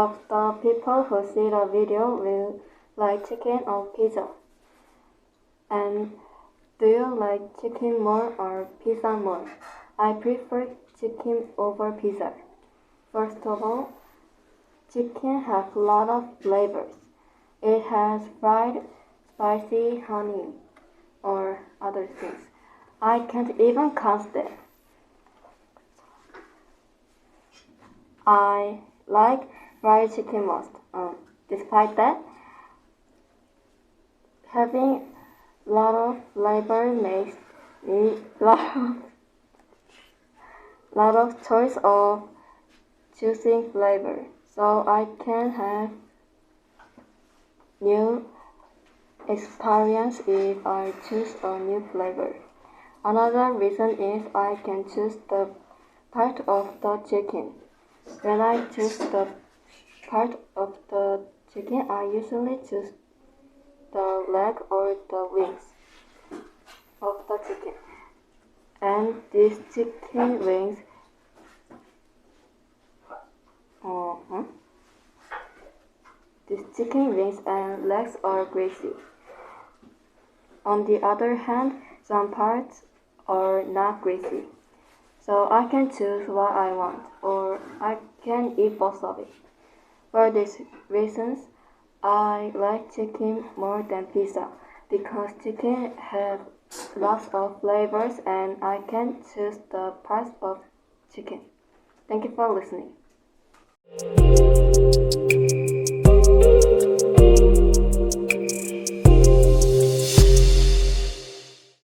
of the people who see the video will like chicken or pizza. And do you like chicken more or pizza more? I prefer chicken over pizza. First of all, chicken has a lot of flavors. It has fried, spicy, honey, or other things. I can't even count them. I like fried chicken most. Despite that, having a lot of flavor makes me lot of choice of choosing flavor, so I can have new experience if I choose a new flavor. Another reason is I can choose the part of the chicken. When I choose the part of the chicken, I usually choose the leg or the wings of the chicken. And these chicken wings and legs are greasy. On the other hand, some parts are not greasy. So I can choose what I want, or I can eat both of it. For these reasons, I like chicken more than pizza, because chicken has lots of flavors and I can choose the parts of chicken. Thank you for listening.